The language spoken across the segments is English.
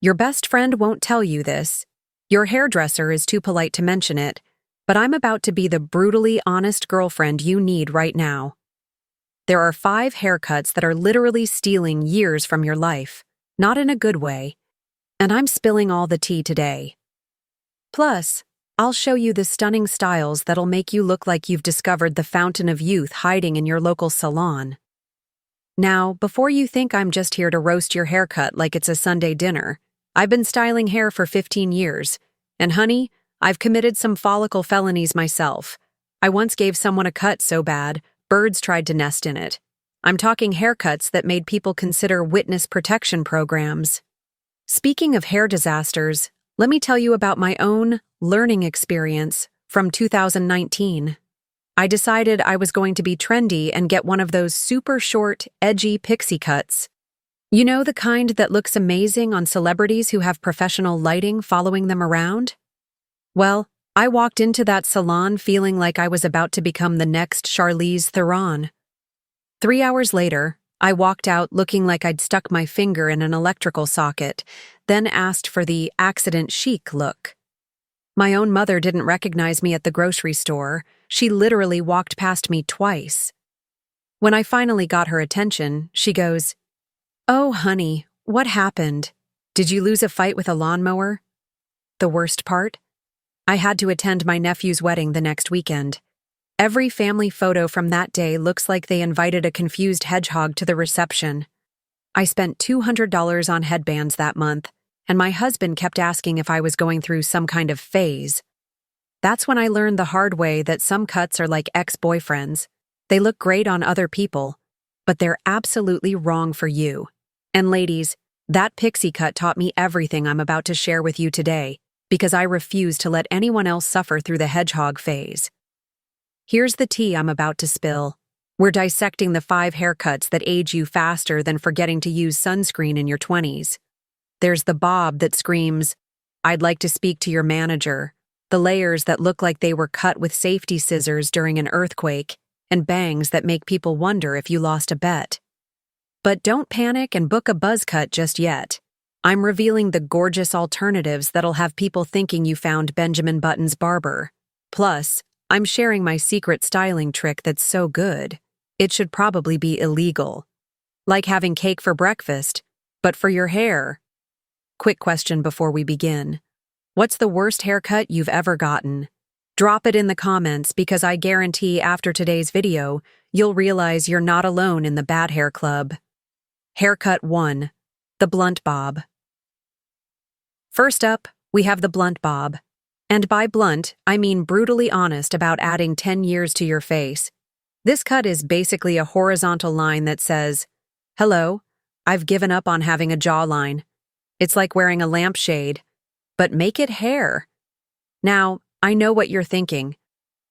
Your best friend won't tell you this. Your hairdresser is too polite to mention it, but I'm about to be the brutally honest girlfriend you need right now. There are 5 haircuts that are literally stealing years from your life, not in a good way, and I'm spilling all the tea today. Plus, I'll show you the stunning styles that'll make you look like you've discovered the fountain of youth hiding in your local salon. Now, before you think I'm just here to roast your haircut like it's a Sunday dinner, I've been styling hair for 15 years, and honey, I've committed some follicle felonies myself. I once gave someone a cut so bad, birds tried to nest in it. I'm talking haircuts that made people consider witness protection programs. Speaking of hair disasters, let me tell you about my own learning experience from 2019. I decided I was going to be trendy and get one of those super short, edgy pixie cuts. You know, the kind that looks amazing on celebrities who have professional lighting following them around? Well, I walked into that salon feeling like I was about to become the next Charlize Theron. 3 hours later, I walked out looking like I'd stuck my finger in an electrical socket, then asked for the accident chic look. My own mother didn't recognize me at the grocery store. She literally walked past me twice. When I finally got her attention, she goes, "Oh, honey, what happened? Did you lose a fight with a lawnmower?" The worst part? I had to attend my nephew's wedding the next weekend. Every family photo from that day looks like they invited a confused hedgehog to the reception. I spent $200 on headbands that month, and my husband kept asking if I was going through some kind of phase. That's when I learned the hard way that some cuts are like ex-boyfriends. They look great on other people, but they're absolutely wrong for you. And ladies, that pixie cut taught me everything I'm about to share with you today, because I refuse to let anyone else suffer through the hedgehog phase. Here's the tea I'm about to spill. We're dissecting the 5 haircuts that age you faster than forgetting to use sunscreen in your 20s. There's the bob that screams, "I'd like to speak to your manager," the layers that look like they were cut with safety scissors during an earthquake, and bangs that make people wonder if you lost a bet. But don't panic and book a buzz cut just yet. I'm revealing the gorgeous alternatives that'll have people thinking you found Benjamin Button's barber. Plus, I'm sharing my secret styling trick that's so good, it should probably be illegal. Like having cake for breakfast, but for your hair. Quick question before we begin. What's the worst haircut you've ever gotten? Drop it in the comments because I guarantee after today's video, you'll realize you're not alone in the bad hair club. Haircut 1. The blunt bob. First up, we have the blunt bob. And by blunt, I mean brutally honest about adding 10 years to your face. This cut is basically a horizontal line that says, "Hello, I've given up on having a jawline." It's like wearing a lampshade, but make it hair. Now, I know what you're thinking,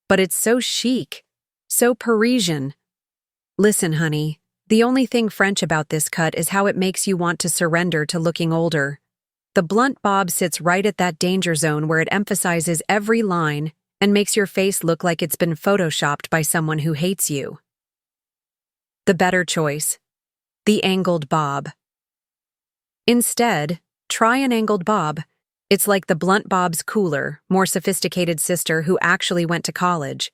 but it's so chic, so Parisian. Listen, honey, the only thing French about this cut is how it makes you want to surrender to looking older. The blunt bob sits right at that danger zone where it emphasizes every line and makes your face look like it's been photoshopped by someone who hates you. The better choice. The angled bob. Instead, try an angled bob. It's like the blunt bob's cooler, more sophisticated sister who actually went to college.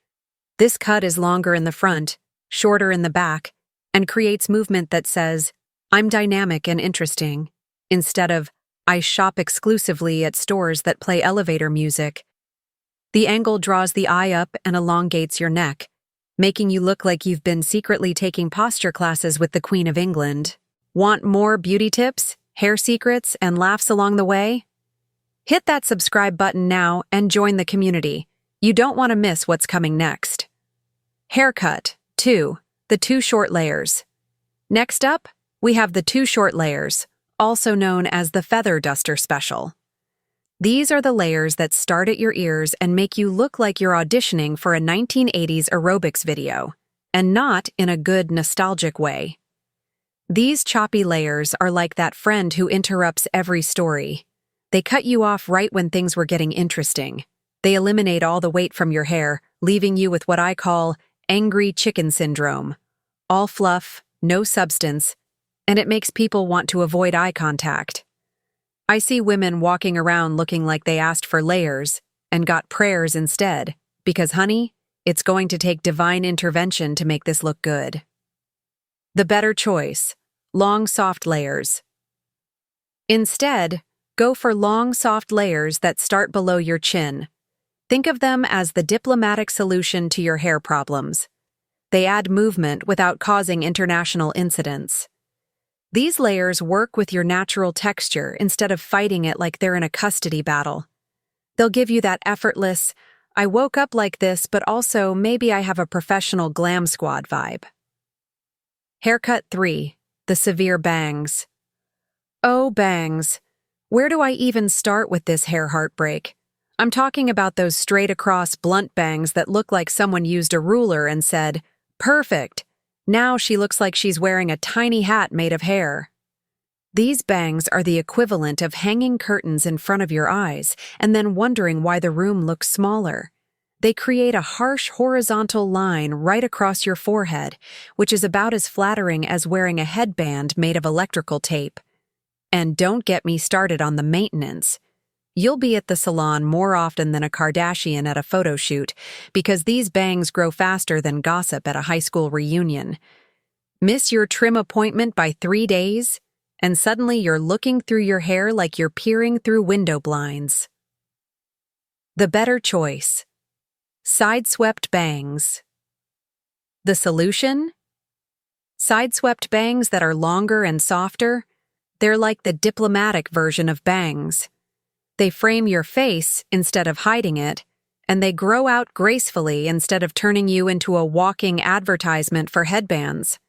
This cut is longer in the front, shorter in the back, and creates movement that says, "I'm dynamic and interesting," instead of, "I shop exclusively at stores that play elevator music." The angle draws the eye up and elongates your neck, making you look like you've been secretly taking posture classes with the Queen of England. Want more beauty tips, hair secrets, and laughs along the way? Hit that subscribe button now and join the community. You don't want to miss what's coming next. Haircut 2. The 2 short layers. Next up, we have the 2 short layers, also known as the feather duster special. These are the layers that start at your ears and make you look like you're auditioning for a 1980s aerobics video, and not in a good nostalgic way. These choppy layers are like that friend who interrupts every story. They cut you off right when things were getting interesting. They eliminate all the weight from your hair, leaving you with what I call angry chicken syndrome. All fluff, no substance, and it makes people want to avoid eye contact. I see women walking around looking like they asked for layers and got prayers instead, because, honey, it's going to take divine intervention to make this look good. The better choice: long, soft layers. Instead, go for long, soft layers that start below your chin. Think of them as the diplomatic solution to your hair problems. They add movement without causing international incidents. These layers work with your natural texture instead of fighting it like they're in a custody battle. They'll give you that effortless, I woke up like this, but also maybe I have a professional glam squad vibe. Haircut 3. The severe bangs. Oh, bangs. Where do I even start with this hair heartbreak? I'm talking about those straight-across blunt bangs that look like someone used a ruler and said, "Perfect. Now she looks like she's wearing a tiny hat made of hair." These bangs are the equivalent of hanging curtains in front of your eyes and then wondering why the room looks smaller. They create a harsh horizontal line right across your forehead, which is about as flattering as wearing a headband made of electrical tape. And don't get me started on the maintenance. You'll be at the salon more often than a Kardashian at a photo shoot, because these bangs grow faster than gossip at a high school reunion. Miss your trim appointment by 3 days, and suddenly you're looking through your hair like you're peering through window blinds. The better choice: side-swept bangs. The solution? Side-swept bangs that are longer and softer. They're like the diplomatic version of bangs. They frame your face instead of hiding it, and they grow out gracefully instead of turning you into a walking advertisement for headbands.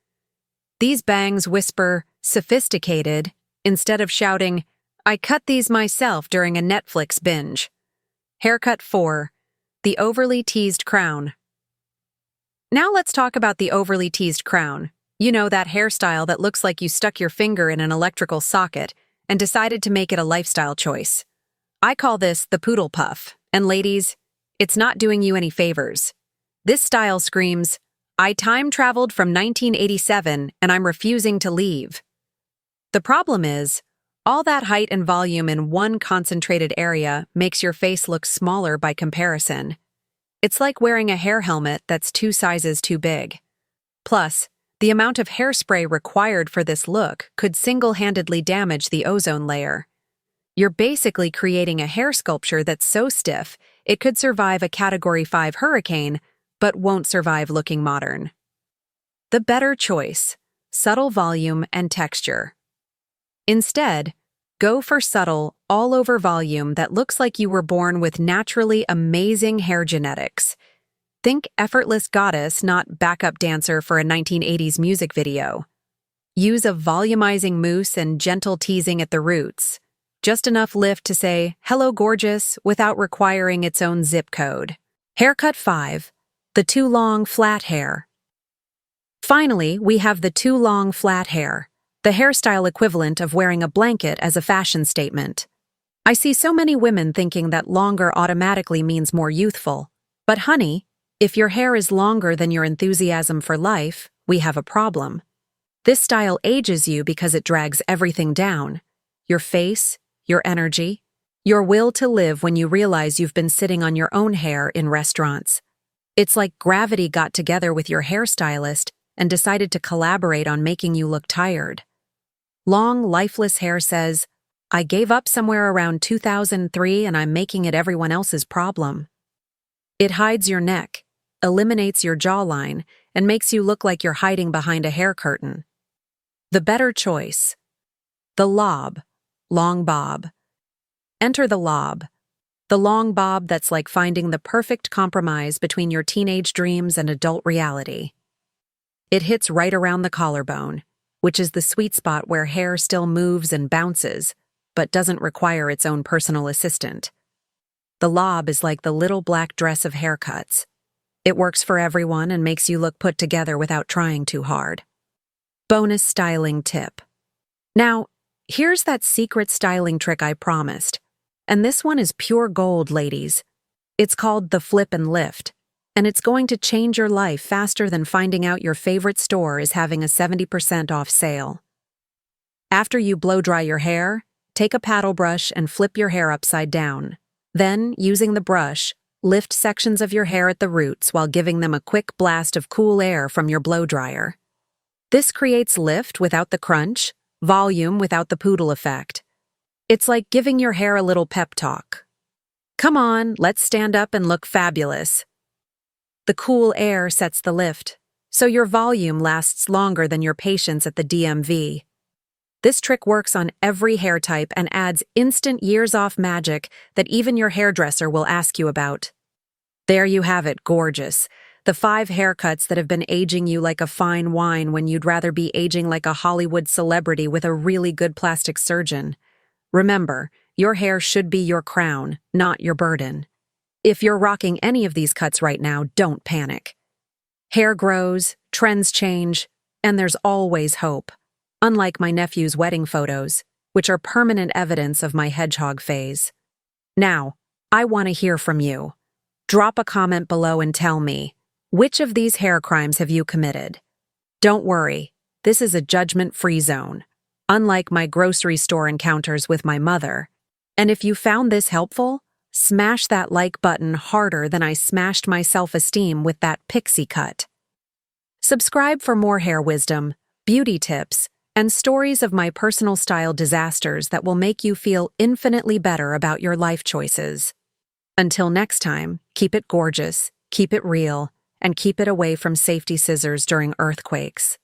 These bangs whisper, "sophisticated," instead of shouting, "I cut these myself during a Netflix binge." Haircut 4. The overly teased crown. Now let's talk about the overly teased crown. You know, that hairstyle that looks like you stuck your finger in an electrical socket and decided to make it a lifestyle choice. I call this the poodle puff, and ladies, it's not doing you any favors. This style screams, "I time-traveled from 1987 and I'm refusing to leave." The problem is, all that height and volume in one concentrated area makes your face look smaller by comparison. It's like wearing a hair helmet that's 2 sizes too big. Plus, the amount of hairspray required for this look could single-handedly damage the ozone layer. You're basically creating a hair sculpture that's so stiff it could survive a Category 5 hurricane, but won't survive looking modern. The better choice: subtle volume and texture. Instead, go for subtle, all-over volume that looks like you were born with naturally amazing hair genetics. Think effortless goddess, not backup dancer for a 1980s music video. Use a volumizing mousse and gentle teasing at the roots. Just enough lift to say, "Hello, gorgeous," without requiring its own zip code. Haircut 5. The too long, flat hair. Finally, we have the too long, flat hair, the hairstyle equivalent of wearing a blanket as a fashion statement. I see so many women thinking that longer automatically means more youthful. But honey, if your hair is longer than your enthusiasm for life, we have a problem. This style ages you because it drags everything down: your face, your energy, your will to live when you realize you've been sitting on your own hair in restaurants. It's like gravity got together with your hairstylist and decided to collaborate on making you look tired. Long, lifeless hair says, "I gave up somewhere around 2003 and I'm making it everyone else's problem." It hides your neck, eliminates your jawline, and makes you look like you're hiding behind a hair curtain. The better choice: the lob, long bob. Enter the lob. The long bob that's like finding the perfect compromise between your teenage dreams and adult reality. It hits right around the collarbone, which is the sweet spot where hair still moves and bounces, but doesn't require its own personal assistant. The lob is like the little black dress of haircuts. It works for everyone and makes you look put together without trying too hard. Bonus styling tip. Now, here's that secret styling trick I promised. And this one is pure gold, ladies. It's called the flip and lift, and it's going to change your life faster than finding out your favorite store is having a 70% off sale. After you blow dry your hair, Take a paddle brush and flip your hair upside down. Then, using the brush, lift sections of your hair at the roots while giving them a quick blast of cool air from your blow dryer. This creates lift without the crunch, volume without the poodle effect. It's like giving your hair a little pep talk. Come on, let's stand up and look fabulous. The cool air sets the lift, so your volume lasts longer than your patience at the DMV. This trick works on every hair type and adds instant years-off magic that even your hairdresser will ask you about. There you have it, gorgeous. The 5 haircuts that have been aging you like a fine wine when you'd rather be aging like a Hollywood celebrity with a really good plastic surgeon. Remember, your hair should be your crown, not your burden. If you're rocking any of these cuts right now, don't panic. Hair grows, trends change, and there's always hope. Unlike my nephew's wedding photos, which are permanent evidence of my hedgehog phase. Now, I want to hear from you. Drop a comment below and tell me, which of these hair crimes have you committed? Don't worry, this is a judgment-free zone, unlike my grocery store encounters with my mother. And if you found this helpful, smash that like button harder than I smashed my self-esteem with that pixie cut. Subscribe for more hair wisdom, beauty tips, and stories of my personal style disasters that will make you feel infinitely better about your life choices. Until next time, keep it gorgeous, keep it real, and keep it away from safety scissors during earthquakes.